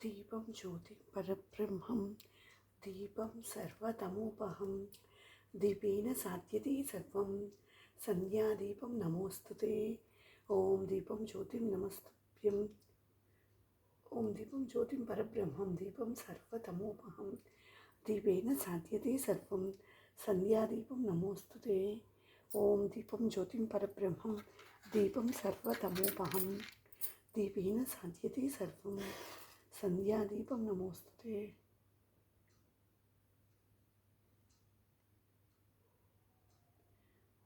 दीपं ज्योति परब्रह्मं दीपं सर्वतमोपहं दीपेन साध्यते सर्वं संध्यादीपं नमोस्तुते। ॐ दीपं ज्योतिं नमस्तुभ्यं। ॐ दीपं ज्योतिं परब्रह्मं दीपं सर्वतमोपहं दीपेन साध्यते सर्वं संध्यादीपं नमोस्तुते। ॐ दीपं ज्योतिं परब्रह्मं दीपं सर्वतमोपहं दीपेन साध्यते सर्वं संध्यादीपं नमोस्तुते।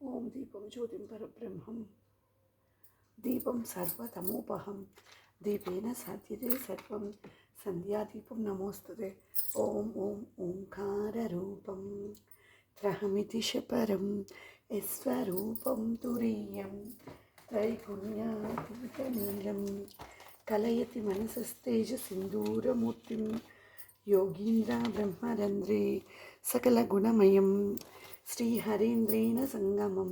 ॐ दीपं ज्योतिं परब्रह्मं दीपं सर्वतमोपहं दीपेन साध्यते सर्वं संध्यादीपं नमोस्तुते। ॐ ओंकाररूपं त्रहमिति शपरं यस्वरूपं तुरीयं त्रैगुण्यातीतनीलं कलयति मनसस्तेजसिन्दूरमूर्तिं योगीन्द्रा ब्रह्मरन्ध्रे सकलगुणमयं श्रीहरेन्द्रेण सङ्गमं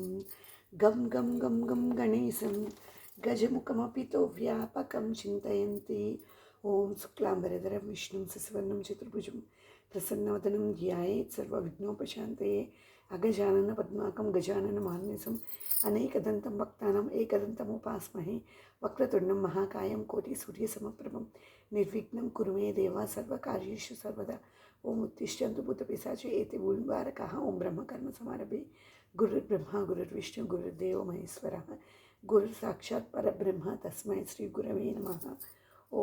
गं गं गं गं गणेशं गजमुखमपि तो व्यापकं चिन्तयन्ति। ॐ शुक्लाम्बरधरं विष्णुं शशिवर्णं चतुर्भुजं प्रसन्नवदनं ध्यायेत् सर्वविघ्नोपशान्तये अगजानन पद्माकं गजाननमान्यसम् अनेकदन्तं भक्तानाम् एकदन्तमुपास्महे वक्रतुण्डं महाकायं कोटिसूर्यसमप्रभं निर्विघ्नं कुरु मे देवा सर्वकार्येषु सर्वदा। ॐ उत्तिष्ठन्तु भूतपिशाचो एते भूमिभारकाः। ॐ ब्रह्मकर्मसमारभे गुरुर्ब्रह्मा गुरुर्विष्णु गुरुर्देवो महेश्वरः गुरुसाक्षात् परब्रह्म तस्मै श्रीगुरवे नमः। ॐ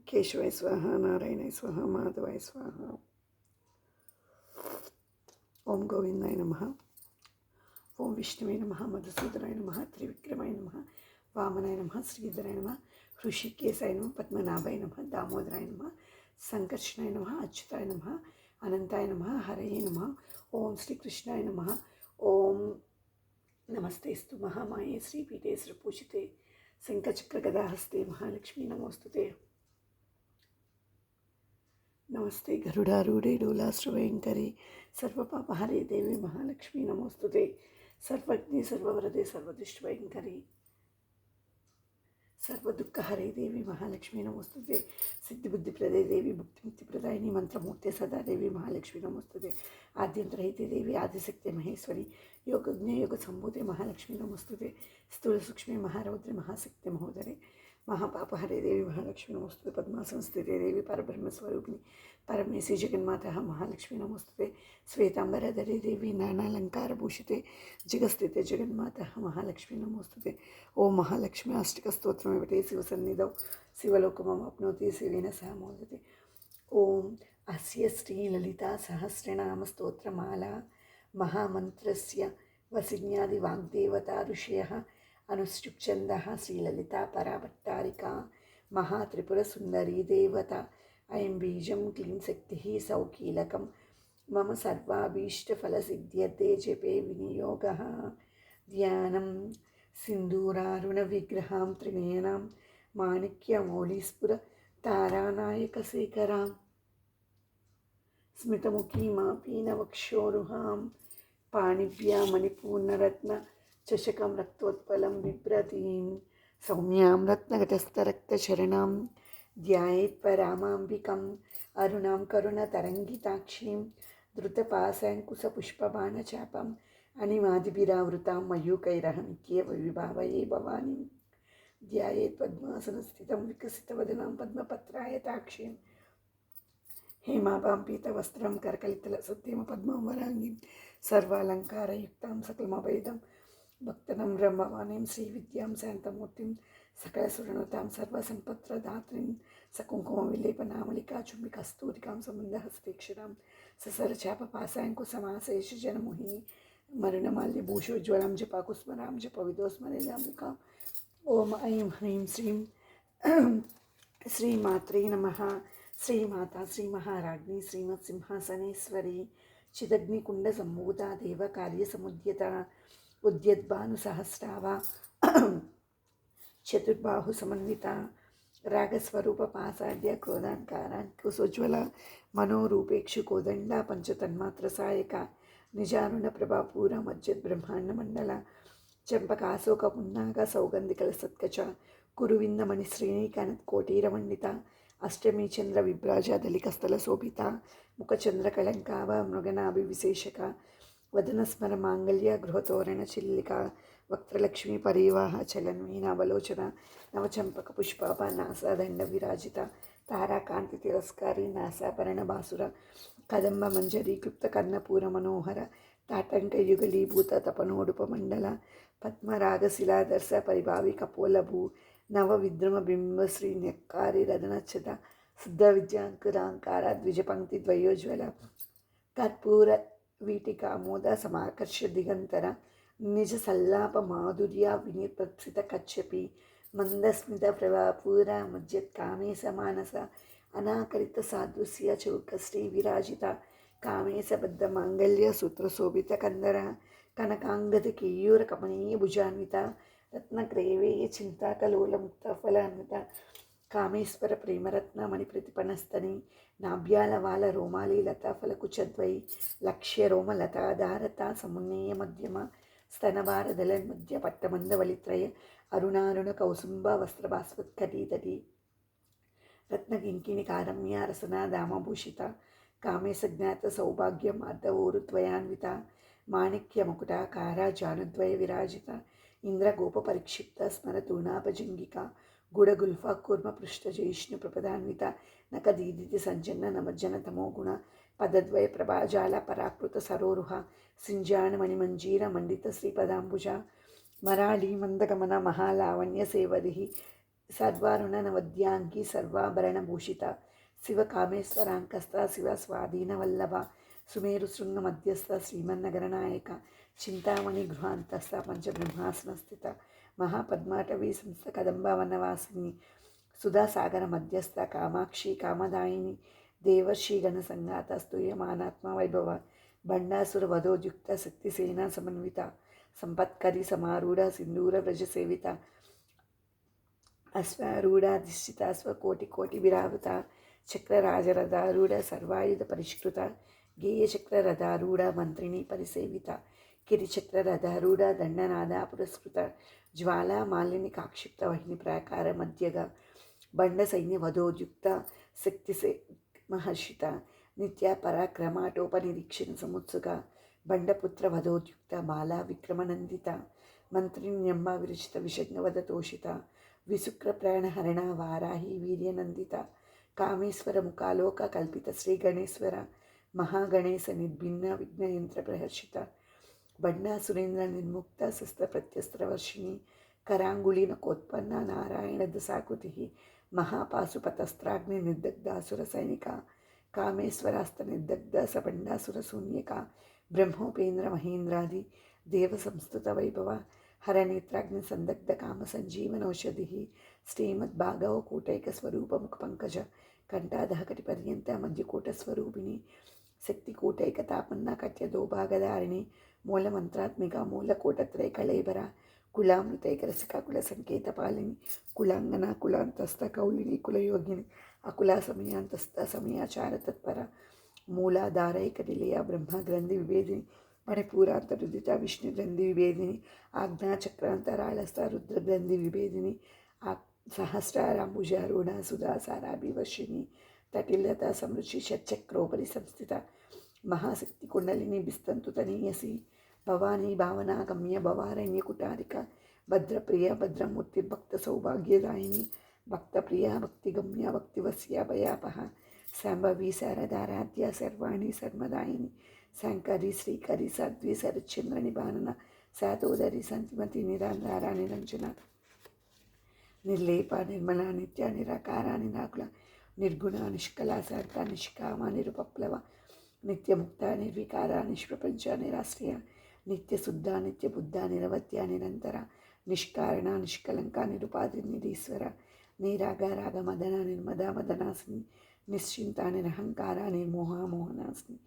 केशवाय स्वाहा नारायणाय स्वाहा माधवाय स्वाहा। ॐ गोविन्दाय नमः। ॐ विष्णुवे नमः मधुसूदनाय नमः त्रिविक्रमाय नमः वामनाय नमः श्रीधराय नमः ऋषिकेशाय नमः पद्मनाभाय नमः दामोदराय नमः संकर्षणाय नमः अच्युताय नमः अनंताय नमः हरये नमः। ॐ श्रीकृष्णाय नमः। ॐ नमस्तेस्तु महामाये श्रीपीठे श्रीपूजिते शङ्खचक्रगदाहस्ते महालक्ष्मी नमोस्तुते। नमस्ते गरुडारूढे डोलाश्रवयङ्करी सर्वपापहरे देवी महालक्ष्मी नमोस्तुते। सर्वज्ञे सर्ववरदे सर्वदुष्टभयङ्करी सर्वदुःखहरे देवी महालक्ष्मी नमोस्तुते। सिद्धिबुद्धिप्रदे देवी भुक्तिमुक्तिप्रदायिनी मंत्रमूर्ते सदा देवी महालक्ष्मी नमोस्तुते। आद्यन्तरहिते देवी आदिशक्ति महेश्वरी योगज्ञ योगसम्भूते महालक्ष्मी नमोस्तुते। स्थूलसूक्ष्मे महारौद्रे महाशक्ति महोदरे महापापहरे देवी महालक्ष्मी नमोस्तुते। पद्मासनस्थिते देवी परब्रह्मस्वरूपिणी परमेशी जगन्माता महालक्ष्मी नमोस्तुते। श्वेतांबरधरे देवी नानालंकारभूषिते जगस्थिते जगन्माता महालक्ष्मी नमोस्तुते। ओम महालक्ष्मी अष्टकस्तोत्रमेवटे शिवसन्निधौ शिवलोकमवाप्नोति शिवेन सह मोदते। ओम अस्य श्रीललिता सहस्रनामस्तोत्रमाला महामन्त्रस्य वसिन्यादिवाग्देवता ऋषयः अनुष्टुप्छन्दः श्रीललिता पराभट्टारिका महात्रिपुरसुन्दरी देवता ऐं बीजं क्लीं शक्तिः सौकीलकं मम सर्वाभीष्टफलसिद्ध्यर्थे जपे विनियोगः। ध्यानं सिन्दूरारुणविग्रहां त्रिनयनां माणिक्यमौलिस्फुरतारानायकशेखरां स्मितमुखीमापीनवक्षोरुहां पाणिभ्यां मणिपूर्णरत्नचषकं रक्तोत्पलं बिभ्रतीं सौम्यां रत्नघटस्थरक्तचरणां ध्यायेत् परामाम्बिकाम् अरुणां करुणतरङ्गिताक्षीं धृतपाशाङ्कुशपुष्पबाणचापाम् अनिमादिभिरावृतां मयूकैरहमित्येव विभावये भवानीं ध्यायेत् पद्मासनस्थितं विकसितवदनां पद्मपत्रायताक्षीं हेमाभां पीतवस्त्रं करकलितलसत्तीं पद्मां वराङ्गीं सर्वालङ्कारयुक्तां सकलमभेदं भक्तनं ब्रह्मवाणीं श्रीविद्यां शान्तमूर्तिं सकलसुरनुतां सर्वसम्पत्प्रदात्रीं सकुङ्कुमविलेपनामलिका चुम्बिकस्तूरिकां सम्बन्धहस्तेक्षरां ससरचापपाशाङ्कुशमाशेषजनमोहिनी मरुणमाल्यभूषोज्ज्वलां जपाकुस्मरां जपविदोस्मरेणाम्बिकाम्। ॐ ऐं ह्रीं श्रीं श्रीमात्रे नमः। श्रीमाता श्रीमहाराज्ञी श्रीमत्सिंहासनेश्वरी चिदग्निकुण्डसम्भूता देवकार्यसमुद्यता उद्यद्भानुसहस्रावा चतुर्बाहुसमन्विता రాగస్వరూప పాసాద్య క్రోధాంకారాంకుశోజ్వల మనోరూపేక్షు కోదండ పంచతన్మాత్ర సాయక నిజారుణ ప్రభాపూర మజ్జద్ బ్రహ్మాండ మండల చెంపకాశోక పున్నాగ సౌగంధికల సత్కచ కురువిందమణి శ్రేణి కనత్ కోటీరమండిత అష్టమి చంద్ర విభ్రాజ దళికస్థల శోభిత ముఖచంద్ర కళంకావ మృగనాభివిశేషక వదనస్మర మాంగళ్య గృహతోరణ చిల్లిక వక్త్రలక్ష్మీ పరివాహ చలన్వీనావలోచన నవచంపక పుష్పాప నాసాదండ విరాజిత తారాకాంతి తిరస్కారి నాసాభరణ బాసుర కదంబ మంజరి క్లుప్త కర్ణపూర మనోహర తాటంక యుగలీభూత తపనోడుపమండల పద్మరాగశిలాదర్శ పరిభావి కపోలభూ నవ విద్రమ బింబ శ్రీ నెక్కారి రదనచ్చద శుద్ధ విద్యాంకురాంకార ద్విజపంక్తి ద్వయోజ్వల కర్పూర వీటిక మోద సమాకర్ష దిగంతర నిజ సల్లాప మాధుర్య వినిర్పత్సిత కచ్చపి మందస్మిత ప్రభాపూర మజ్జత్ కామేశ మానస అనాకరిత సాదృశ్య చౌకశ్రీ విరాజిత కామేశబద్ధ మాంగళ్య సూత్రశోభిత కందర కనకాంగద కేయూర కమనీయ భుజాన్విత రత్నక్రేవేయ చింతాకలోల ముక్తఫలాన్విత కామేశ్వర ప్రేమరత్న మణి ప్రతిపనస్తని నాభ్యాల వాల రోమాలి లతా ఫలకుచద్వై లక్ష్య రోమ లతాధారత సమున్నేయ మధ్యమ స్తనభారదల మధ్య పట్టమందవళిత్రయ అరుణారుణ కౌసుంభ వస్త్రభాస్వత్కటీతటి రత్నకింకిణి కారమ్య రసనా దామభూషిత కామేశజ్ఞాత సౌభాగ్యం అర్ధవోరుత్వయాన్విత మాణిక్యముకుటాకార జానుద్వయ విరాజిత ఇంద్రగోప పరిక్షిప్త స్మరతూణాపజంగిక గుడగుల్ఫా కూర్మ పృష్ఠజయిష్ణు ప్రపదాన్విత నకదీదితి సంజన్న నమజ్జన తమో గుణ పదద్వయ ప్రభాజాల పరాకృత సరోరుహ సింజాన మణిమంజీర మండిత శ్రీపదాంబుజ మరాళీ మందగమన మహాలావణ్య సేవది సద్వారుణ నవద్యాంగి సర్వాభరణభూషిత శివ కామేశ్వరాంకస్త శివ స్వాధీన వల్లభ సుమేరు శృంగ మధ్యస్థ శ్రీమన్నగరనాయక చింతామణి గృహాంతస్థ పంచబ్రహ్మాసన స్థిత మహాపద్మాటవీ సంస్థ కదంబ వనవాసిని సుధాసాగర మధ్యస్థ కామాక్షి కామదాయిని దేవర్షి గణ సంఘాత స్తూయమానాత్మ వైభవ బండాసుర వధోద్యుక్త శక్తిసేన సమన్విత సంపత్కరి సమారూఢ సింధూర వ్రజ సేవిత అశ్వారూఢాధిష్ఠిత స్వకోటి కోటి విరావృత చక్రరాజరథారూఢ సర్వాయుధ పరిష్కృత గేయచక్రరథారూఢ మంత్రిని పరిసేవిత కిరిచక్రరథారూఢ దండనాద పురస్కృత జ్వాలా మాలిని కాక్షిప్త వహిని ప్రాకార మధ్యగా బండ సైన్య వధోద్యుక్త శక్తి మహర్షిత నిత్య పరాక్రమాటోప నిరీక్షణ సముత్సుక బండపుత్ర వధోద్యుక్త బాలా విక్రమనందిత మంత్రిణ్యంబ విరచిత విషజ్ఞవదతోషిత విశుక్ర ప్రాణహరణ వారాహి వీర్యనందిత కామేశ్వర ముఖాలోక కల్పిత శ్రీ గణేశ్వర మహాగణేశ నిర్భిన్న విఘ్నయంత్ర ప్రహర్షిత బండా సురేంద్ర నిర్ముక్త శస్త్ర ప్రత్యస్త్ర వర్షిణి కరాంగుళీన కోత్పన్న నారాయణ దశాకృతి మహాపాశుపతస్త్రాగ్ని నిర్దగ్ధాసుర సైనిక కామేశ్వరాస్త నిర్దగ్ధ సబండాసుర శూన్యక బ్రహ్మోపేంద్ర మహేంద్రాది దేవ సంస్థుత వైభవ హరనేత్రాగ్ని సందగ్ధ కామ సంజీవనౌషధి శ్రీమద్భాగవ కూటైక స్వరూప ముఖ పంకజ కంఠాదహకటి పర్యంత మధ్యకూట స్వరూపిణి శక్తి కూటైక తాపన్న కట్య దోభాగదారిణి మూలమంత్రాత్మిక మూలకోటత్రయ కళేబర కులామృతైక రసిక కుల సంకేత పాలిని కులాంగన కులాంతస్థ కౌలిని కులయోగిని అకుల సమయాంతస్థ సమయాచార తత్పర మూలాధారైక నిలయ బ్రహ్మ గ్రంథి విభేదిని మణిపూరాంతరుదిత విష్ణు గ్రంథి విభేదిని ఆజ్ఞాచక్రాంతరాళస్థ రుద్ర గ్రంథి విభేదిని సహస్రారాంబుజారూఢ సుధాసారాభివర్షిణి తటిల్లత సమృచి షట్చక్రోపరి సంస్థిత మహాశక్తి కుండలిని బిస్తంతు తనీయసి భవానీ భావనాగమ్య భవారణ్య కుటారిక భద్రప్రియ భద్రమూర్తి భక్త సౌభాగ్యదాయిని భక్తప్రియ భక్తిగమ్య భక్తివస్య భయాపహ శాంభవి శారదారాధ్య సర్వాణి సర్మదాయిని శాంకరి శ్రీకరి సద్వి శరచంద్ర నిబానన శాతోదరి సంతిమతి నిరాంధార నిరంజన నిర్లేప నిర్మల నిత్య నిరాకార నిరాకుల నిర్గుణ నిష్కళ శాంత నిష్కామ నిరుపప్లవ నిత్యముక్త నిర్వికార నిష్ప్రపంచ నిరాశ్రయ నిత్యశుద్ధ నిత్యబుద్ధ నిరవత్య నిరంతర నిష్కారణ నిష్కలంక నిరుపాధి నిరీశ్వర నీరాగ రాగ మదన నిర్మద మదనాసిని నిశ్చింత నిరహంకార నిర్మోహ మోహనాసిని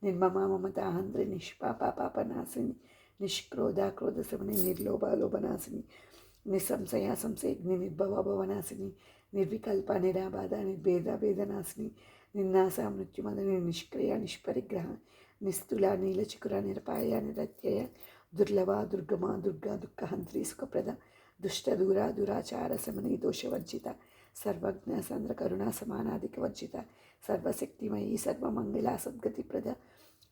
నిర్మమ మమతాహంద్రి నిష్పాప పాపనాశిని నిష్క్రోధ క్రోధ సమని నిర్లోభ లోభనాశిని నిస్సంశయ సంశయగ్ని నిర్భవ భవనాశిని నిర్వికల్ప నిరాబాధ నిర్భేద వేదనాశిని నిర్నాశ మృత్యుమదని నిష్క్రియ నిష్పరిగ్రహ నిస్తుల నీలచికుర నిరపాయ నిరత్యయ దుర్లభ దుర్గమ దుర్గా దుఃఖహంత్రి సుఖప్రద దుష్ట దూర దురాచార శమని దోషవర్జిత సర్వజ్ఞ సంద్ర కరుణా సమానాధిక వర్జిత సర్వశక్తిమయీ సర్వమంగళ సద్గతిప్రద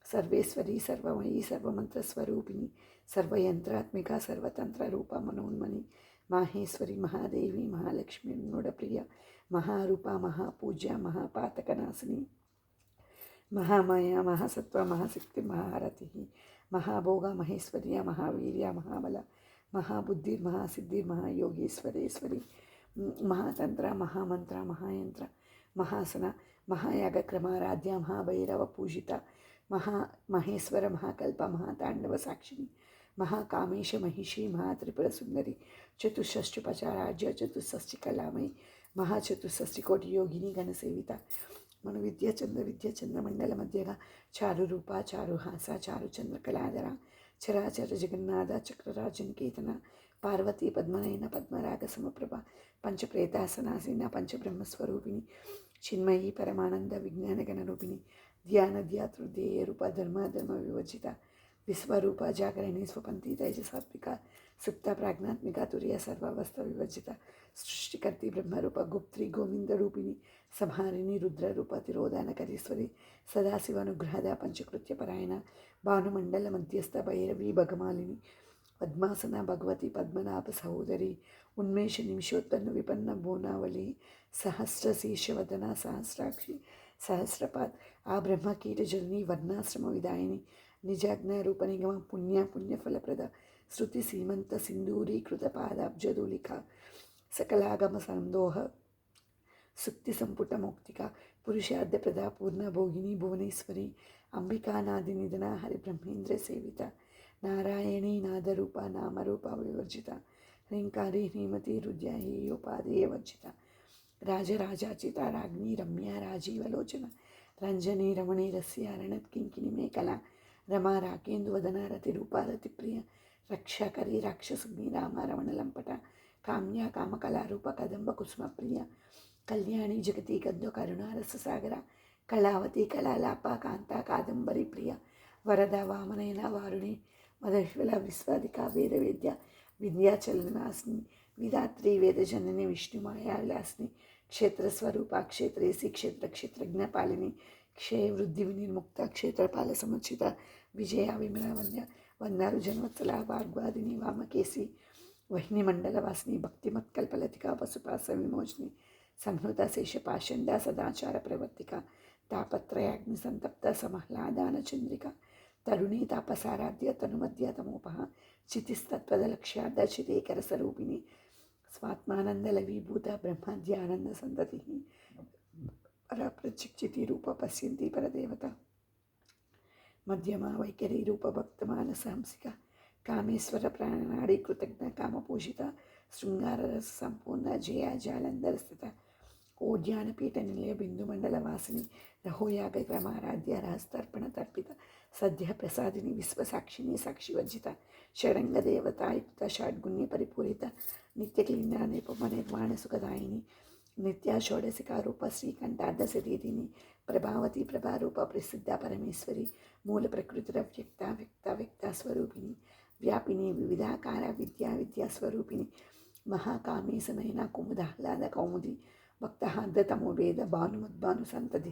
సర్వేశ్వరి సర్వమయీ సర్వమంత్రస్వరూపిణి సర్వయంత్రాత్మిక సర్వతంత్ర రూప మనోన్మణి మాహేశ్వరి మహాదేవి మహాలక్ష్మి నోడప్రియ మహారూప మహాపూజ్య మహాపాతకనాశిని మహామాయ మహాసత్వ మహాశక్తి మహారథి మహాభోగ మహేశ్వర్య మహావీర్య మహాబల మహాబుద్ధి మహాసిద్ధి మహాయోగేశ్వరేశ్వరి మహాతంత్ర మహామంత్ర మహాయంత్ర మహాసన మహాయాగక్రమారాధ్య మహాభైరవ పూజిత మహేశ్వర మహాకల్ప మహాతాండవ సాక్షిని మహాకామేశ మహిషి మహాత్రిపుర సుందరి చతుషష్టిపచారాజ్య చతుషష్టి కళామయి మహాచతుషష్టి కోటి యోగిని గణసేవిత మన విద్యాచంద్ర మండల మధ్యగా చారు రూప చారు హాస చారు చంద్రకళాధర చరాచర జగన్నాథ చక్రరాజనికేతన పార్వతీ పద్మనయన పద్మరాగ సమప్రభ పంచప్రేతాసనాసీన పంచబ్రహ్మస్వరూపిణి చిన్మయీ పరమానంద విజ్ఞానగణ రూపిణి ధ్యాన ధ్యాతృదేయ రూప ధర్మ వివర్జిత విశ్వరూప జాగరణి స్వపంతి తైజసాత్మిక సుప్త ప్రాజ్ఞాత్మిక తుర్య సర్వావస్థ వివర్జిత సృష్టికర్తి బ్రహ్మరూప గుప్త్రి గోవింద రూపిణి సంహారిణి రుద్రరూప తిరోధానకరీశ్వరి సదాశివానుగ్రహద పంచకృత్య పరాయణ భానుమండల మధ్యస్థ భైరవి భగమాలిని పద్మాసన భగవతి పద్మనాభ సహోదరి ఉన్మేష నిమిషోత్పన్న విపన్న బోనావళి సహస్రశీర్షవదన సహస్రాక్షి సహస్రపాద్ ఆ బ్రహ్మకీటజనని వర్ణాశ్రమ విదాయిని నిజాజ్ఞ రూపనిగమ పుణ్యఫలప్రద శృతి సీమంత సింధూరీకృత పాదాబ్జదూలిక సకలాగమ సందోహ సుక్తి సంపుట మౌక్తిక పురుషార్థప్రద పూర్ణ భోగిని భువనేశ్వరి అంబికానాది నిధన హరిబ్రహ్మేంద్ర సేవిత నారాయణీ నాదరూప నామరూప వివర్జిత హ్రీంకారీ హ్రీమతి రుద్యాహేయోపాదేయ వర్జిత రాజరాజాచిత రాజ్ఞి రమ్య రాజీవలోచన రంజనీ రమణీ రస్య రణత్కింకిని మేకల రమా రాకేందువదన రతిరూపారతిప్రియ రక్షకరీ రాక్షసుగ్ని రామ రమణలంపట కామ్య కామకళారూప కదంబ కుసుమప్రియ కళ్యాణి జగతి గద్ద కరుణారససాగర కళావతి కళాలాప కాంత కాదంబరి ప్రియ వరద వామనయన వారుణి మదశ్వల విశ్వాదిక వేదవేద్య విద్యాచలనాస్ని విధాత్రి వేదజనని విష్ణుమాయా విలాస్ని క్షేత్రస్వరూప క్షేత్రేసి క్షేత్రజ్ఞ పాలిని క్షయ వృద్ధి వినిర్ముక్త క్షేత్రపాల సముచిత విజయ విమల వందారు జన్మత్సల వాగ్వాదిని వామకేసి వహ్ని మండలవాసిని భక్తిమత్కల్పలతిక పశుపాస విమోచని సంహృత శేషపాషండ సదాచార ప్రవర్తిక తాపత్రయాగ్ని సంతప్త సమహ్లాదాన చంద్రిక తరుణీ తాపసారాధ్య తనుమధ్య తమోపహ చితిస్తత్వదలక్ష్యార్థ చితేకర స్వరూపిణి స్వాత్మానందలవీభూత బ్రహ్మాద్యానంద సంతతి పరప్రచిక్షితి రూప పశ్యంతి పరదేవత మధ్యమ వైఖరి రూప భక్త మానస హంసిక కామేశ్వర ప్రాణనాడి కృతజ్ఞ కామపూజిత శృంగార రస సంపూర్ణ జయ జాలంధర స్థిత ఓద్యానపీఠ నిలయ బిందుమండల వాసిని రహోయాగ క్రమారాధ్య రహస్తర్పణ తర్పిత సద్య ప్రసాదిని విశ్వసాక్షిని సాక్షివర్జిత షడంగ దేవతాయుక్త షడ్గుణ్య పరిపూరిత నిత్యక్లీన నిపుమ నిర్మాణ సుఖదాయిని నిత్య షోడశికా రూప శ్రీకంఠార్థ శరీరిని ప్రభావతి ప్రభారూప ప్రసిద్ధ పరమేశ్వరి మూల ప్రకృతిర వ్యక్త స్వరూపిణి వ్యాపిని వివిధాకార విద్యాస్వరూపిణి మహాకామేశనైన కుముదాహ్లాద కౌముది భక్తహార్ద తమోవేద భానుమద్భాను సంతతి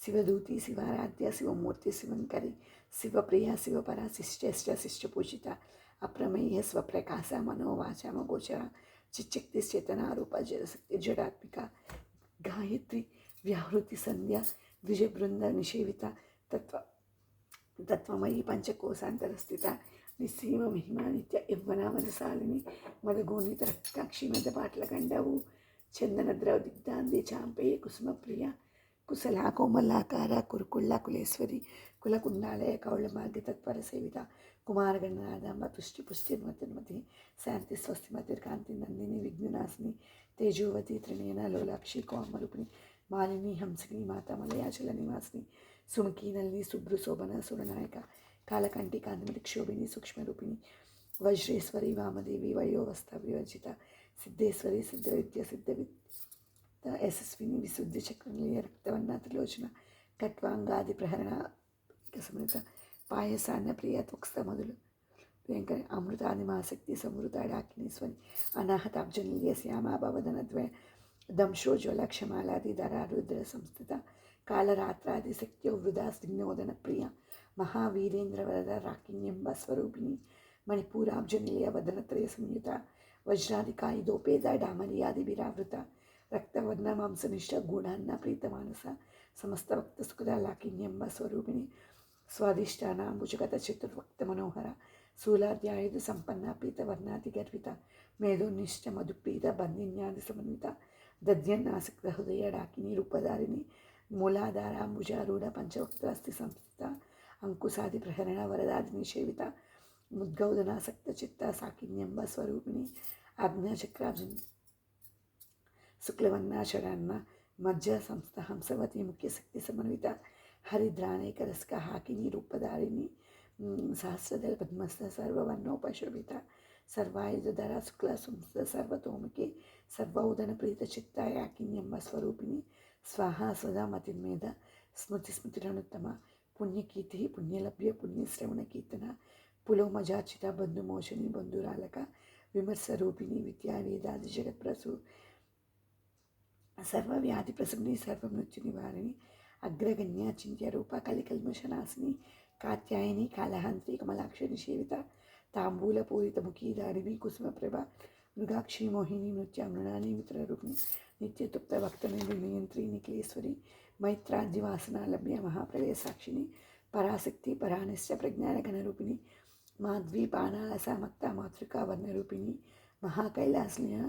శివదూతి శివారాధ్య శివమూర్తి శివంకరి శివప్రియ శివపర శిష్టపూజిత అప్రమేయ స్వప్రకాశ మనోవాచామగోచర చిచ్చక్తిశ్చేతనారూప జడశక్తి జడాత్మిక గాయత్రి వ్యాహృతి సంధ్య ద్విజబృంద నిషేవిత తత్వమయీ పంచకోశాంతరస్థిత నిస్సీమ మహిమా నిత్య యవ్వన మదశాలిని మదగోనిత రక్తాక్షి మదపాట్ల గండవు చందనద్రవ దిగ్ధాంది చాంపేయ కుసుమప్రియ కుశలా కోమలాకార కురుకుళ్ళ కులేశ్వరి కులకుండాలయ కౌళమార్గ తత్పర సేవిత కుమారగణనాథంబ తుష్టి పుష్టి మతిర్మతి శాంతి స్వస్తిమతిర్కాంతి నందిని విఘ్ననాశిని తేజోవతి త్రినేన లోలాక్షి కోమరూపిణి మాలిని హంసిని మాత మలయాచల నివాసిని సుముఖి నల్లి శుభ్రు శోభన సురనాయక కాలకంటి కాంతిమతి క్షోభిని సూక్ష్మరూపిణి वज्रेश्वरी वामदेवी वयोवस्था विवर्जिता सिद्धेश्वरी सिद्धविद्या सिद्धविद्या यशस्विनी विशुद्ध चक्रनिलय रक्तवर्णा त्रिलोचना खट्वांगादि प्रहरण समृत पायसान्न प्रिय त्वक्स्तमधुలు प्रियंकर अमृतादिमासक्ति समृता डाकिनीस्वरी अनाहताब्जनिलय श्यामा भवदनद्वय दंशोज्वलक्षमालादिधरा रुद्र संस्थिता कालरात्रादिशक्त्यो वृदा स्निग्धोदन प्रिया महावीरेन्द्रवरदा राकिण्यंब स्वरूपिणी मणिपूराब्जनिलय वदनत्रय संयुता वज्रादिकायुधोपेदा डामर्यादिभिरावृता रक्तवर्ण मांसनिष्ठ गूढ़ान्न प्रीतमानस समस्त भक्त सुखदा लाकिन्यंब स्वरूपिणी स्वादिष्टानांबुजगत चतुर्भक्त मनोहर शूलाद्यायुध संपन्न पीतवर्णाति गर्विता मेधोनिष्ठ मधुप्रीत बंदिन्यादि समन्विता दध्यन्नासक्त हृदय डाकिनी रूपधारिणी मूलाधारांबुजारूढ़ पंचवक्त्रास्ति संस्थिता अंकुशादि प्रहरण वरदादिनी सेविता मुद्गौदनासक्त चित्ता साकिन्यंब स्वरूपिणी आज्ञाचक्रार्जुन शुक्लवर्णाचरण्य मज्जा संस्थ हंसवती मुख्य शक्ति समन्विता हरिद्राणेकरस्का हाकिनी रूपधारिणी सहस्रदल पद्मस्थ सर्ववर्णोपशोभिता सर्वायुधरा शुक्ला संस्थ सर्वतोमुखे सर्वोदन प्रीत चित्ता याकिन्यंब स्वरूपिणी स्वाहा स्वदा मतिर्मेध स्मृति स्मृतिरनुत्तमा पुण्यकीर्ति पुण्यलभ्य पुण्यश्रवण कीर्तना पुलोमजार्चिता बंधुमोचनी बंधुरालका विमर्शरूपिणी विद्या वेदादि जगत्प्रसू सर्वव्याधि प्रसन्नी सर्वमृत्यु निवारिणी अग्रगण्या चिंत्य रूपा कलिकल्मषनाशिनी कात्यायनी कालहंत्री कमलाक्षरी सेविता तांबूलपूरितमुखी दारिणी कुसुमप्रभा मृगाक्षी मोहिनी नृत्या मृणानी मित्ररूपिणी नित्यतुप्त भक्तनियंत्री निखिलेश्वरी मैत्राद्यवासना लभ्य महाप्रलय साक्षिणी पराशक्ति परानिश्च प्रज्ञानगणरूपिणी माध्वी पानालसा मक्ता मातृका वर्णरूपिणी महाकैलासनीय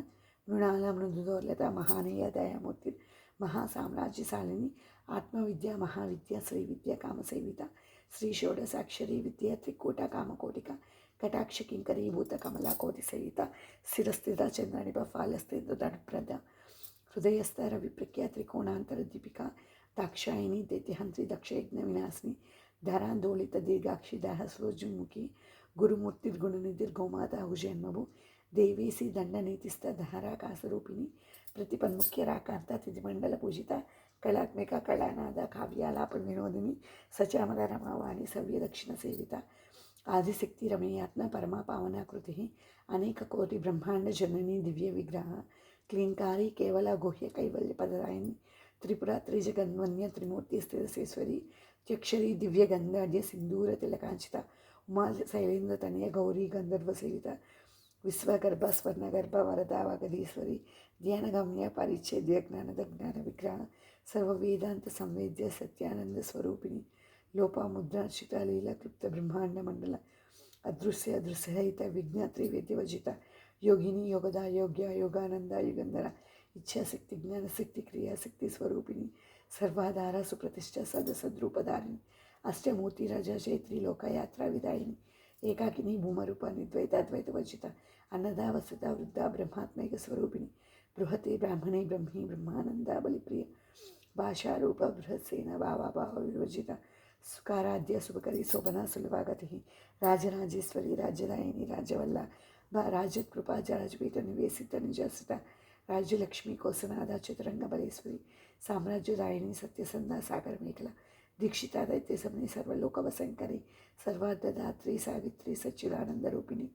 मृणाल मृदुदौर्लता महानीय दयामूर्ति महासाम्राज्यशालिनी आत्मविद्या महाविद्या श्रीविद्या कामसेविता श्री षोडशाक्षरी विद्या त्रिकूटा कामकोटिका कटाक्ष किंकरी भूत कमला कोटि सेविता शिरस्थिता चंद्रनिभ फालस्थित दणप्रदा हृदयस्थ रविप्रख्या त्रिकोणांतर दीपिका दाक्षायणी दैत्यहंत्री दक्षयज्ञ विनाशिनी धरांदोलित दीर्घाक्षी दाहस्रोजुन्मुखी गुरुमूर्तिर्गुणनिधिर्गोमाता हुजन्मभु देवीसी दंडनीतिस्थ धाराकाशरूपिणी प्रतिपन्मुख्य राकांता तिथिमंडल पूजिता कलात्मिका कलानाद काव्यालाप विनोदिनी सचामल रमावाणी सव्य दक्षिण सेविता आदिशक्ति रमणीयात्मा परमा पावनाकृति अनेक कोटि ब्रह्मांड जननी दिव्य विग्रह क्लींकारी केवल गुह्य कैवल्य पदरायिनी त्रिपुरा त्रिजगन्वन्य त्रिमूर्ति स्थिरसेश्वरी त्यक्षरी दिव्य गंधाढ्य सिंदूर तिलकांचिता उमा शैलेन्द्र तनय गौरी गंधर्व सेविता विश्वगर्भ स्वर्णगर्भ वरदा वगदीश्वरी ध्यानगम्य परिच्छेद्य ज्ञानद ज्ञान विग्रह सर्ववेदांत संवेद्य सत्यानंद स्वरूपिणी लोपामुद्रार्चिता लीला क्लुप्त ब्रह्मांड मंडल अदृश्य अदृश्यहित विज्ञा त्रिवेद्यवजिता योगिनी योगदा योग्य योगानंदा युगंधरा इच्छाशक्ति ज्ञानशक्ति क्रियाशक्ति स्वरूपिणी सर्वाधारा सुप्रतिष्ठा सदसद्रूपधारिणी अष्टमूर्ति राजा चैत्री लोकयात्रा विदायिनी एकाकिनी भूमरूपा निर्द्वैताद्वैत वर्जिता अन्नदा वसदा वृद्धा ब्रह्मात्मिक स्वरूपिणी बृहते ब्राह्मणे ब्रह्मी ब्रह्मानंदा बलिप्रिय भाषारूप बृहत्सेना भावा भाव विवर्जिता सुकाराध्य शुभकरी शोभना सुलभागति राजराजेश्वरी राज्यदायिनी राजवल्ला राजकृपा राजपीठ निवेशित निजसिता राज्यलक्ष्मी कोसनादा चतुरंग बलेश्वरी साम्राज्यदायिनी सत्यसंधा सागर मेखला दीक्षिता दैत्य समनी सर्वलोकवसंकरी सर्वार्धदात्री सावित्री सच्चिदानंद रूपिणी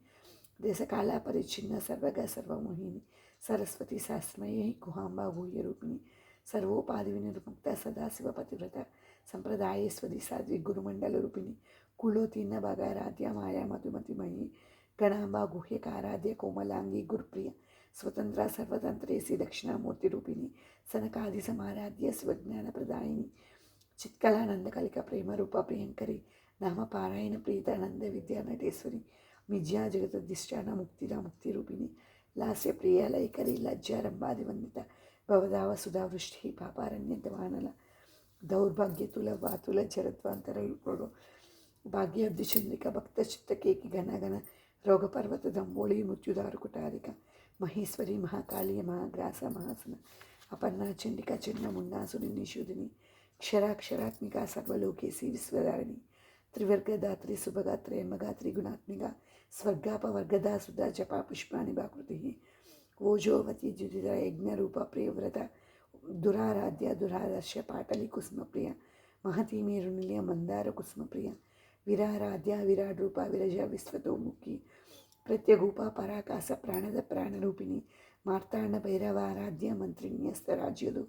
देशकाला परिच्छिन्न सर्वगा सर्वमोहिनी सरस्वती शास्त्रमयी कुहांबा गुह्य रूपिणी सर्वोपाधि विनिर्मुक्ता सदाशिव पतिव्रता संप्रदायेश्वरी साध्वी गुरुमंडल रूपिणी कुलोतीर्ण भगाराध्या माया मधुमतिमयी गणांबा गुह्यकाराध्य कोमलांगी गुरुप्रिय स्वतंत्रा सर्वतंत्रेसी दक्षिणामूर्ति रूपिणी सनकादि समाराध्य स्वज्ञान प्रदायिनी चित्कलानंद कलिका प्रेम रूपा प्रियंकरी नाम पारायण प्रीतानंद विद्या नटेश्वरी मिज्या जगतधिष्ठान मुक्तिदा मुक्ति रूपिणी लास्य प्रिया लयकरी लज्जा रंबादिवंदिता भवदाव सुधा वृष्टि पापारण्य दवानला दौर्भाग्यतुल वातुल जरद्वांतर भाग्याब्धिचंद्रिका भक्त चित्तकेकि घन घन रोगपर्वत दंबोळी मृत्युदारु कुटारिका महेश्वरी महाकाली महाग्रास महासन अपर्णा चंडिका चिन्न मुंडासुरी निषुदिनी क्षराक्षरात्मिका सर्वलोकेशी विश्वधारिणी त्रिवर्गदात्री सुभगात्री मगात्री गुणात्मिका स्वर्गापवर्गदा सुधा जपा पुष्पाणि भाकृतिः ओजोवती द्युतिता यज्ञरूपा प्रियव्रता दुराराध्या दुरादर्श पाटली कुसुमप्रिया महती मेरुनिलय मंदार कुसुमप्रिया विराराध्या विराट रूपा विरजा विश्वतोमुखी प्रत्यगूपा पराकाश प्राणद प्राणरूपिणी मार्तांड भैरवाराध्य मंत्रिण्यस्तराज्यदु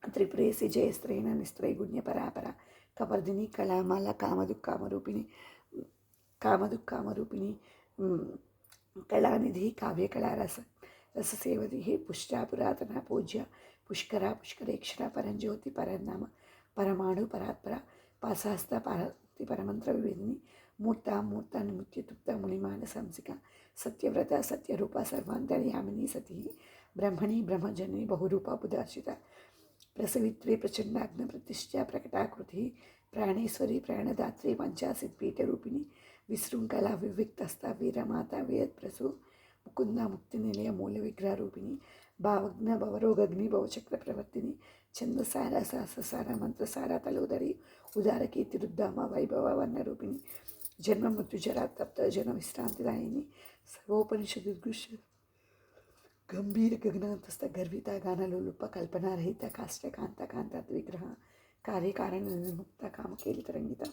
त्रिपुरेशि जयस्त्रेण निस्त्रैगुण्य परापरा कवर्धिनी कलामाला कामदुःकामरूपिणी कामदुःकामरूपिणी कलानिधि काव्यकला रससेवति पुष्टा पुरातना पूज्या पुष्करा पुष्करेक्षरा परंज्योति परनाम परमाणु परात्परा पाशास्ता पार्वती परमंत्र विवेदिनी मूर्ता मूर्ता निमुक्त्युक्ता मुनिमान संसिका सत्यव्रता सत्यरूपा सर्वांतर्यामिनी सती ब्रह्मणी ब्रह्मजननी बहुरूपा बुधार्चिता प्रसवित्री प्रचंडाग्न प्रतिष्ठा प्रकटाकृति प्राणेश्वरी प्राणदात्री पंचासिद्पीठरूपिणी विशृंखला विविक्तस्था वीरमाता वेदप्रसु मुकुंदा मुक्तिनिलय मूल विग्रहरूपिणी भावग्न भवरोगग्नि भवचक्र प्रवर्तिनी छंदसारा सहस्रसारा मंत्रसारा तलोदरी उदार कीर्तिरुद्धामा वैभव वर्णरूपिणी जन्म मृत्युजरा तप्त जन विश्रांतिदायिनी सर्वोपनिषदुद्घुष्य गंभीर गगनांतस्थ गर्विता गानलोलुप कल्पना रहित काष्ठ कांता कांता विग्रह कार्यकारण निर्मुक्त कामकेलितरंगिता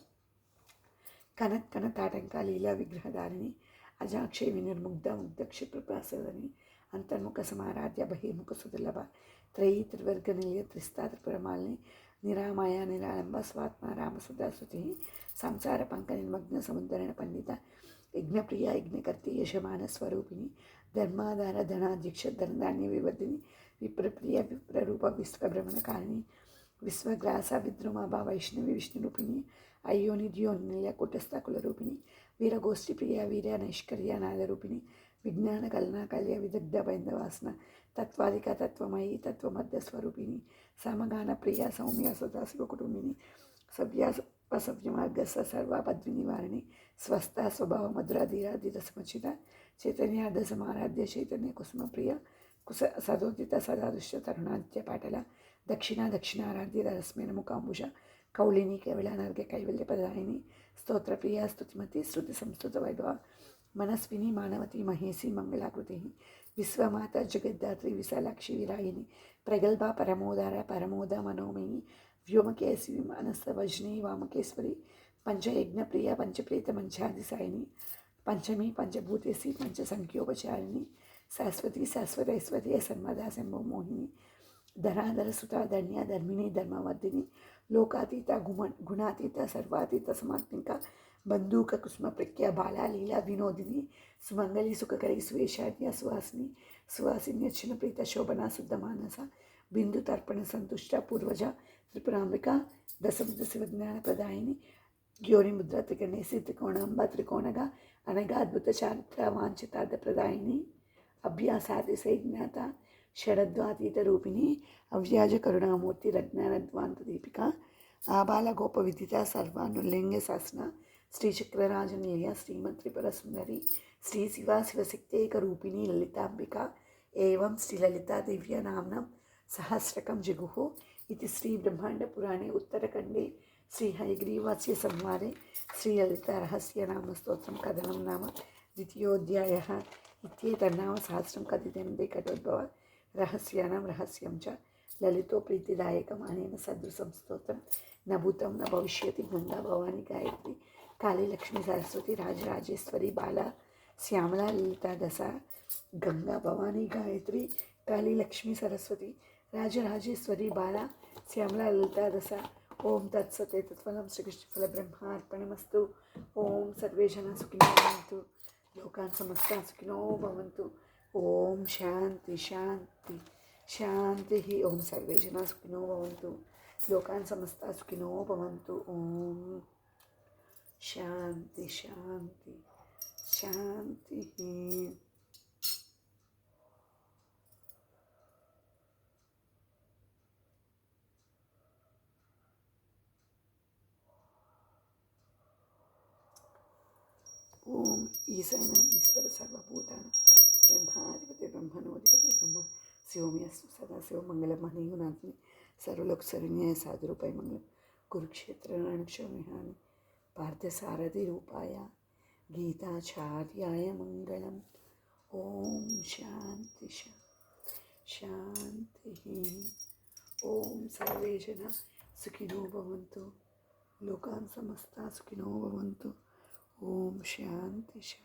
कनक कनताटंका लीला विग्रहधारिणी अजाक्षय विनिर्मुग्ध मुग्ध क्षिप्रप्रासदनी अंतर्मुख समाराध्य बहिर्मुख सुदुर्लभ त्रयी त्रिवर्ग निलय त्रिस्ता त्रिपुरमालिनी निरामाया निरालंब स्वात्मा रामसुधा स्तुति संसार पंक निर्मग्न समुद्रण पंडिता यज्ञप्रिया यज्ञकर्ती यशमान स्वरूपिणी धर्माधार धनाध्यक्ष धनधान्य विवर्धिनी विप्रप्रिया विप्ररूप विश्वभ्रमणकारिणी विश्वग्रासा विद्रुमाभा वैष्णवी विष्णुरूपिणी अयोनिध्योनिलय कुटस्था कुलरूपिणी वीरगोष्ठी प्रिया वीर्या नैष्कर्या नादरूपिणी विज्ञान कलना कल्य विदग्ध बैंदवासना तत्वादिका तत्वमयी तत्वमध्य स्वरूपिणी समगान प्रिया सौम्या सदा शिवकुटुंबिनी सव्या सव्यमार्ग सर्वापद्विनी वारिणी स्वस्था स्वभाव मधुराधीराधीर समचिता चैतन्याद समाराध्य चैतन्य कुसुम प्रिया कुस सदोदित सदा दृश्य तरुणाद्य पाटला दक्षिणा दक्षिणाराध्य रश्मेन मुकांबुजा कौलिनी केवलानर्घ्य कैवल्य पदायिनी स्तोत्र प्रिया स्तुतिमती श्रुति संस्तुत वैभव मनस्विनी मानवती महेशी मंगलाकृति विश्वमाता जगद्धात्री विशालाक्षी विरायिनी प्रगल्भा परमोदारा परमोदा मनोमयी व्योमकेशी मानस वजनी वामकेश्वरी पंचयज्ञ प्रिया पंचप्रेत मंचादिसायिनी पंचमी पंचभूतेशी पंचसंख्योपचारिणी शाश्वती शाश्वतैश्वर्य सन्मदा शंभो मोहिनी धराधर सुता धन्या धर्मिणी धर्मवर्धिनी लोकातीता गुणातीता सर्वातीता समात्मिका बंदूक कुसुम प्रख्या बाला लीला विनोदिनी सुमंगली सुखकरी सुवेशाद्या सुहासिनी सुहासिनी अच्छन प्रीत शोभना शुद्ध मानसा बिंदु तर्पण संतुष्टा पूर्वजा त्रिपुरांबिका दशमुद शिवज्ञान प्रदायिनी योनि मुद्रा त्रिकणेशी त्रिकोणांबा त्रिकोणगा अनगाद्भुत चारित्रा वांछितार्थ प्रदायिनी अभ्यासादिशै ज्ञाता षडद्वातीत रूपिणी अव्याज करुणामूर्ति रज्ञानद्वांत दीपिका आबाल गोप विदिता सर्वानुल्लिंग शासना श्रीचक्रराजनीय श्रीमत् त्रिपुर सुंदरी श्री शिवा शिवशक्तेक रूपिणी ललितांबिका एवं श्रीललिता दिव्य नाम्नं सहस्रकं जगुः इति श्री ब्रह्मांड पुराणे उत्तरखंडे श्री हयग्रीवस्य संवादे श्री ललिता रहस्य नाम स्तोत्रम कथनं नाम द्वितीयोऽध्यायः इत्येतन्नाम सहस्रं कथितं कटोद्भव रहस्यानां रहस्यं च ललितो प्रीतिदायकम् अनेन सदृशं स्तोत्रं न भूतं न भविष्यति गंगा भवानी गायत्री काली लक्ष्मी सरस्वती राजराजेश्वरी बाला श्यामला ललिता दशा गंगा भवानी गायत्री काली लक्ष्मी सरस्वती राजराजेश्वरी बाला श्यामला ललिता दशा ओम तत्सते तत्फलं श्रीकृष्णफल ब्रह्मार्पणमस्तु ओम सर्वे जनाः सुखिनो भवन्तु लोकान् समस्ताः सुखिनो भवन्तु ओम शांति शांति शांति ओम सर्वे जनाः सुखिनो भवन्तु लोकान् समस्ताः सुखिनो भवन्तु ओम शांति शांति शांति। ओम ईशानम् ईश्वर सर्वभूतानां ब्रह्माधिपति ब्रह्मणोधिपति ब्रह्म शिवोम्यस्तु सदा शिव मंगलम हनिगुणात्मने सर्वलोक शरण्य साधुरूपाय मंगलम कुरुक्षेत्र रणक्षोमिहानि पार्थसारथि रूपाय गीताचार्याय मङ्गलम्। ॐ शान्ति शान्तिः। ॐ सर्वे जनाः सुखिनो भवन्तु, लोकान् समस्ताः सुखिनो भवन्तु। ॐ शान्ति शान्ति।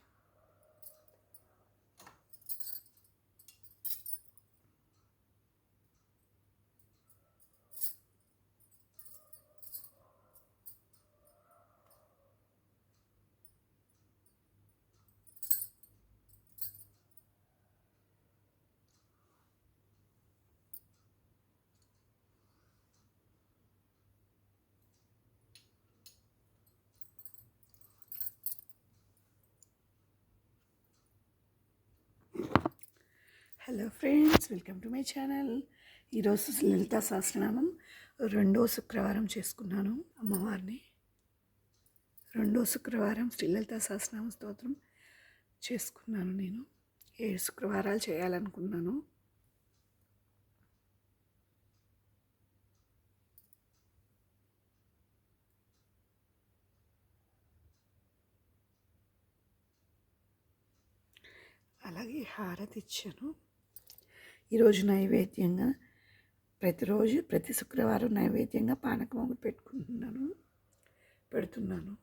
Hello friends, welcome to my channel. ఈరోజు లలితా సహస్రనామం రెండో శుక్రవారం చేసుకున్నాను. అమ్మవారిని రెండో శుక్రవారం శ్రీ లలితా సహస్రనామ స్తోత్రం చేసుకున్నాను. నేను 7 శుక్రవారాలు చేయాలనుకున్నాను. అలాగే హారతి ఇచ్చాను. ఈరోజు నైవేద్యంగా ప్రతి శుక్రవారం నైవేద్యంగా పానకం ఒకటి పెడుతున్నాను.